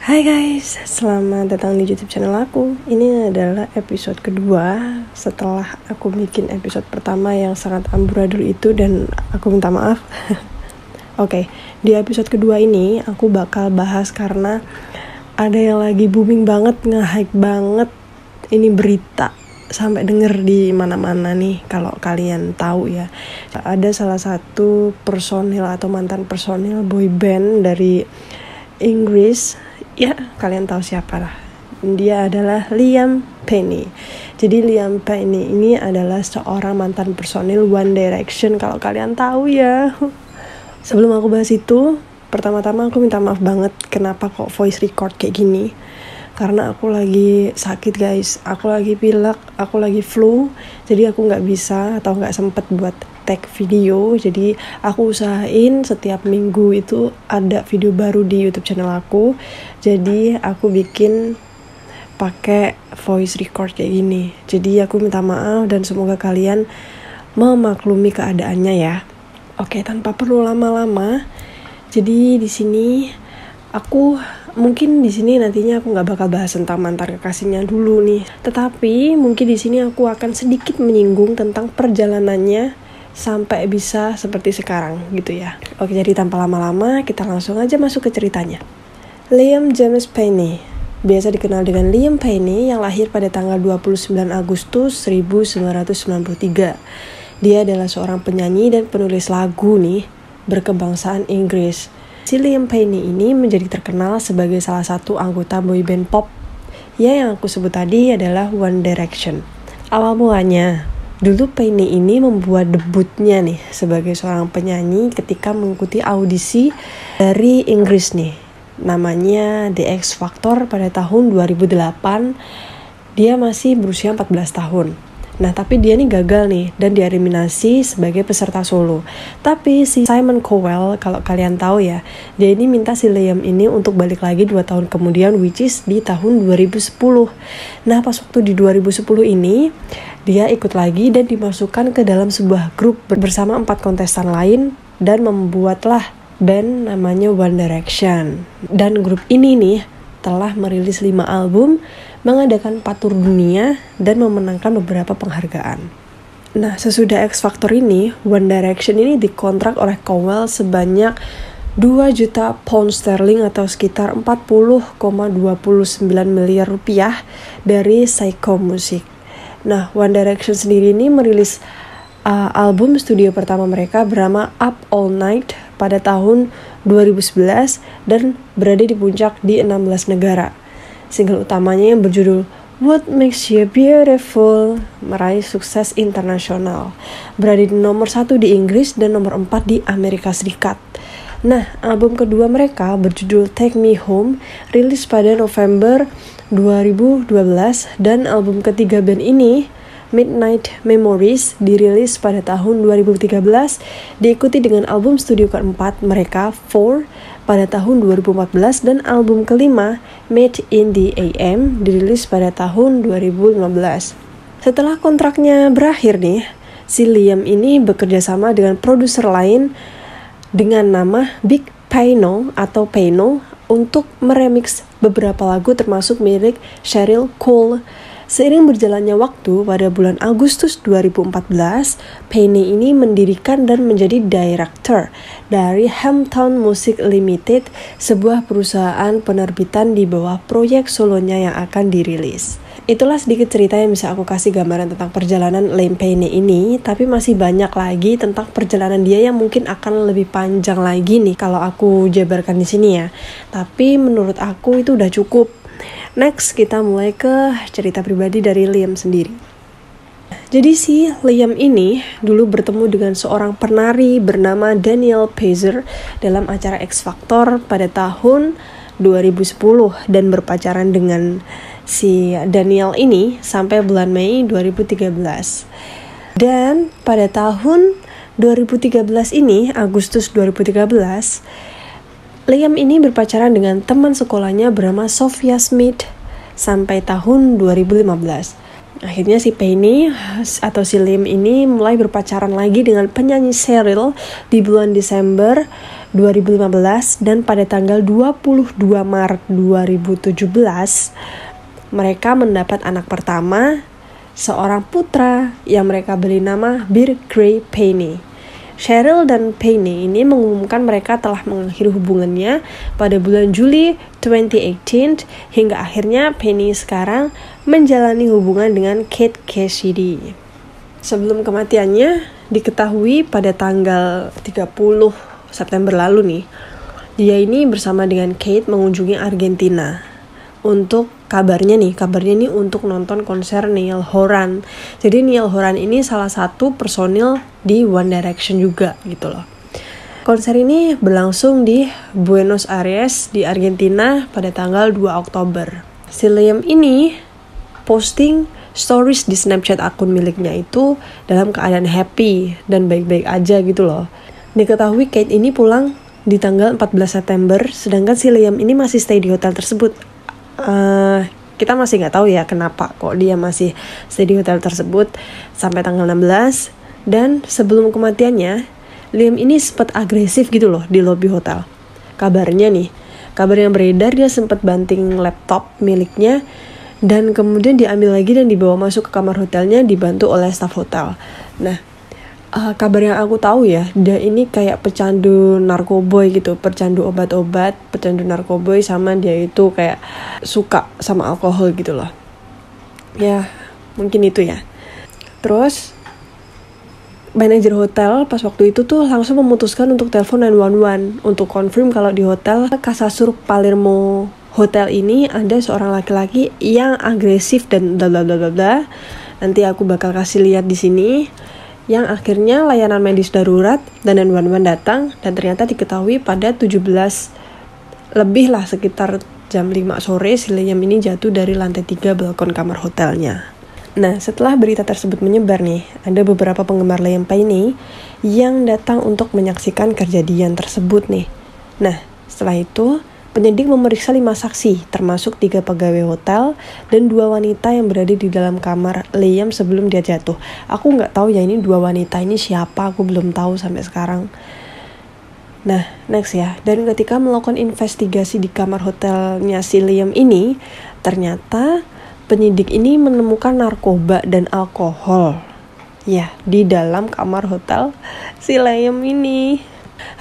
Hai guys, selamat datang di YouTube channel aku. Ini adalah episode kedua setelah aku bikin episode pertama yang sangat amburadul itu dan aku minta maaf. Oke, di episode kedua ini aku bakal bahas karena ada yang lagi booming banget, nge-hype banget ini berita sampai denger di mana-mana nih. Kalau kalian tahu ya, ada salah satu personil atau mantan personil boy band dari Inggris. Ya, kalian tahu siapa lah. Dia adalah Liam Payne. Jadi Liam Payne ini adalah seorang mantan personil One Direction, kalau kalian tahu ya. Sebelum aku bahas itu, pertama-tama aku minta maaf banget kenapa kok voice record kayak gini. Karena aku lagi sakit guys, aku lagi pilek, aku lagi flu. Jadi aku gak bisa atau gak sempet buat tag video. Jadi aku usahain setiap minggu itu ada video baru di YouTube channel aku. Jadi aku bikin pakai voice record kayak gini. Jadi aku minta maaf dan semoga kalian memaklumi keadaannya ya. Oke, tanpa perlu lama-lama. Jadi di sini aku mungkin di sini nantinya aku nggak bakal bahas tentang mantan kekasihnya dulu nih. Tetapi mungkin di sini aku akan sedikit menyinggung tentang perjalanannya sampai bisa seperti sekarang gitu ya. Oke, jadi tanpa lama-lama kita langsung aja masuk ke ceritanya. Liam James Payne, biasa dikenal dengan Liam Payne, yang lahir pada tanggal 29 Agustus 1993. Dia adalah seorang penyanyi dan penulis lagu nih, berkebangsaan Inggris. Si Liam Payne ini menjadi terkenal sebagai salah satu anggota boyband pop yang aku sebut tadi adalah One Direction. Awal mulanya, dulu Payne ini membuat debutnya nih sebagai seorang penyanyi ketika mengikuti audisi dari Inggris nih. Namanya The X Factor pada tahun 2008. Dia masih berusia 14 tahun. Nah, tapi dia nih gagal nih dan dieliminasi sebagai peserta solo. Tapi si Simon Cowell, kalau kalian tahu ya, dia ini minta si Liam ini untuk balik lagi 2 tahun kemudian, which is di tahun 2010. Nah, pas waktu di 2010 ini, dia ikut lagi dan dimasukkan ke dalam sebuah grup bersama 4 kontestan lain dan membuatlah band namanya One Direction. Dan grup ini nih telah merilis 5 album, mengadakan 4 tur dunia, dan memenangkan beberapa penghargaan. Nah, sesudah X Factor ini, One Direction ini dikontrak oleh Cowell sebanyak 2 juta pound sterling atau sekitar 40,29 miliar rupiah dari Syco Music. Nah, One Direction sendiri ini merilis album studio pertama mereka bernama Up All Night pada tahun 2011 dan berada di puncak di 16 negara. Single utamanya yang berjudul What Makes You Beautiful meraih sukses internasional, berada di nomor 1 di Inggris dan nomor 4 di Amerika Serikat. Nah, album kedua mereka berjudul Take Me Home rilis pada November 2012 dan album ketiga band ini, Midnight Memories, dirilis pada tahun 2013, diikuti dengan album studio keempat mereka, Four, pada tahun 2014, dan album kelima, Made in the AM, dirilis pada tahun 2015. Setelah kontraknya berakhir nih, si Liam ini bekerja sama dengan produser lain dengan nama Big Payno atau Payno untuk meremix beberapa lagu termasuk milik Cheryl Cole. Seiring berjalannya waktu, pada bulan Agustus 2014, Payne ini mendirikan dan menjadi director dari Hampton Music Limited, sebuah perusahaan penerbitan di bawah proyek solonya yang akan dirilis. Itulah sedikit cerita yang bisa aku kasih gambaran tentang perjalanan Liam Payne ini, tapi masih banyak lagi tentang perjalanan dia yang mungkin akan lebih panjang lagi nih kalau aku jabarkan di sini ya. Tapi menurut aku itu udah cukup. Next, kita mulai ke cerita pribadi dari Liam sendiri. Jadi si Liam ini dulu bertemu dengan seorang penari bernama Daniel Pazer dalam acara X Factor pada tahun 2010 dan berpacaran dengan si Daniel ini sampai bulan Mei 2013. Dan pada tahun 2013 ini, Agustus 2013, Liam ini berpacaran dengan teman sekolahnya bernama Sophia Smith sampai tahun 2015. Akhirnya si Penny atau si Liam ini mulai berpacaran lagi dengan penyanyi Cheryl di bulan Desember 2015, dan pada tanggal 22 Maret 2017 mereka mendapat anak pertama, seorang putra yang mereka beri nama Bir Gray Penny. Cheryl dan Penny ini mengumumkan mereka telah mengakhiri hubungannya pada bulan Juli 2018, hingga akhirnya Penny sekarang menjalani hubungan dengan Kate Cassidy. Sebelum kematiannya diketahui pada tanggal 30 September lalu nih, dia ini bersama dengan Kate mengunjungi Argentina untuk kabarnya nih untuk nonton konser Niall Horan. Jadi Niall Horan ini salah satu personil di One Direction juga gitu loh. Konser ini berlangsung di Buenos Aires di Argentina pada tanggal 2 Oktober. Si Liam ini posting stories di Snapchat akun miliknya itu dalam keadaan happy dan baik-baik aja gitu loh. Diketahui Kate ini pulang di tanggal 14 September, sedangkan si Liam ini masih stay di hotel tersebut. Kita masih nggak tahu ya kenapa kok dia masih stay di hotel tersebut sampai tanggal 16. Dan sebelum kematiannya, Liam ini sempat agresif gitu loh di lobi hotel. Kabar yang beredar, dia sempat banting laptop miliknya dan kemudian diambil lagi dan dibawa masuk ke kamar hotelnya dibantu oleh staf hotel. Nah, kabar yang aku tahu ya, dia ini kayak pecandu narkoboy gitu, pecandu obat-obat, pecandu narkoboy, sama dia itu kayak suka sama alkohol gitu loh. Ya, mungkin itu ya. Terus, manajer hotel pas waktu itu tuh langsung memutuskan untuk telepon 911 untuk confirm kalau di hotel Casa Sur Palermo hotel ini ada seorang laki-laki yang agresif dan bla bla bla bla. Nanti aku bakal kasih lihat di sini. Yang akhirnya layanan medis darurat dan 911 datang, dan ternyata diketahui pada 17 lebih lah, sekitar jam 5 sore si Liam ini jatuh dari lantai 3 balkon kamar hotelnya. Nah, setelah berita tersebut menyebar nih, ada beberapa penggemar Liam Payne yang datang untuk menyaksikan kejadian tersebut nih. Nah, setelah itu penyidik memeriksa 5 saksi, termasuk 3 pegawai hotel dan 2 wanita yang berada di dalam kamar Liam sebelum dia jatuh. Aku nggak tahu ya ini 2 wanita ini siapa, aku belum tahu sampai sekarang. Nah, next ya. Dan ketika melakukan investigasi di kamar hotelnya si Liam ini, ternyata penyidik ini menemukan narkoba dan alkohol. Ya, di dalam kamar hotel si Liam ini.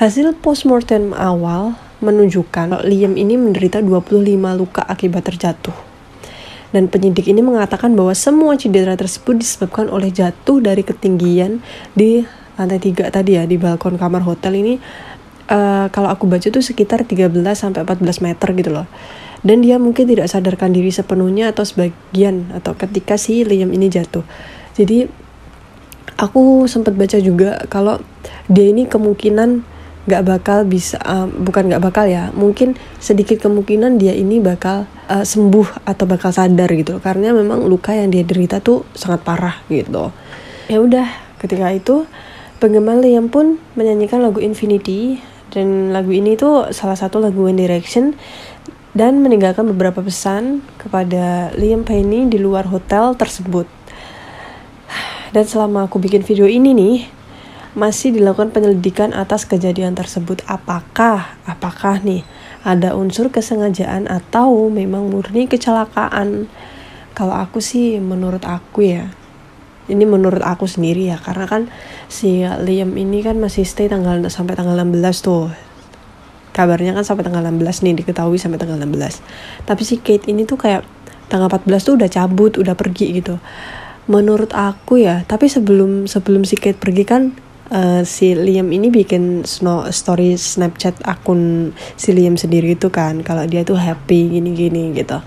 Hasil postmortem awal menunjukkan Liam ini menderita 25 luka akibat terjatuh. Dan penyidik ini mengatakan bahwa semua cedera tersebut disebabkan oleh jatuh dari ketinggian di lantai 3 tadi ya, di balkon kamar hotel ini. Kalau aku baca tuh sekitar 13-14 meter gitu loh. Dan dia mungkin tidak sadarkan diri sepenuhnya atau sebagian atau ketika si Liam ini jatuh. Jadi aku sempat baca juga kalau dia ini kemungkinan mungkin sedikit kemungkinan dia ini bakal sembuh atau bakal sadar gitu, karena memang luka yang dia derita tuh sangat parah gitu. Ya udah, ketika itu penggemar Liam pun menyanyikan lagu Infinity, dan lagu ini tuh salah satu lagu One Direction, dan meninggalkan beberapa pesan kepada Liam Payne di luar hotel tersebut. Dan selama aku bikin video ini nih, masih dilakukan penyelidikan atas kejadian tersebut. Apakah nih ada unsur kesengajaan atau memang murni kecelakaan? Kalau aku sih, menurut aku ya, ini menurut aku sendiri ya, karena kan si Liam ini kan masih stay sampai tanggal 16 tuh. Kabarnya kan sampai tanggal 16 nih, diketahui sampai tanggal 16. Tapi si Kate ini tuh kayak tanggal 14 tuh udah cabut, udah pergi gitu. Menurut aku ya, tapi sebelum si Kate pergi kan, si Liam ini bikin story Snapchat akun si Liam sendiri itu kan, kalau dia tuh happy gini-gini gitu.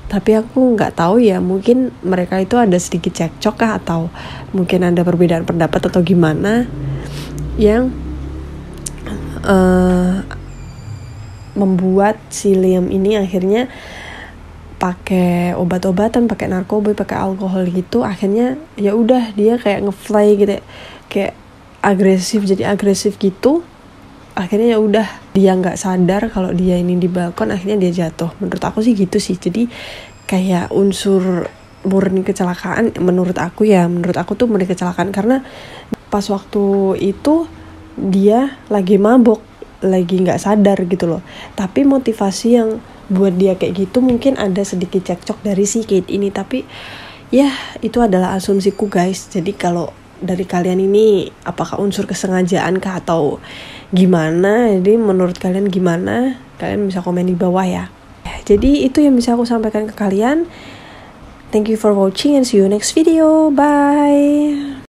Tapi aku nggak tahu ya, mungkin mereka itu ada sedikit cekcok kah, atau mungkin ada perbedaan pendapat atau gimana yang membuat si Liam ini akhirnya pakai obat-obatan, pakai narkoba, pakai alkohol gitu. Akhirnya ya udah dia kayak ngefly gitu, kayak jadi agresif gitu. Akhirnya ya udah dia nggak sadar kalau dia ini di balkon, akhirnya dia jatuh. Menurut aku sih gitu sih. Jadi kayak unsur murni kecelakaan. Menurut aku tuh murni kecelakaan, karena pas waktu itu dia lagi mabok, lagi nggak sadar gitu loh. Tapi motivasi yang buat dia kayak gitu mungkin ada sedikit cekcok dari si Kate ini, tapi ya itu adalah asumsiku guys. Jadi kalau dari kalian ini apakah unsur kesengajaan kah atau gimana, jadi menurut kalian gimana, kalian bisa komen di bawah ya. Jadi itu yang bisa aku sampaikan ke kalian. Thank you for watching and see you next video. Bye.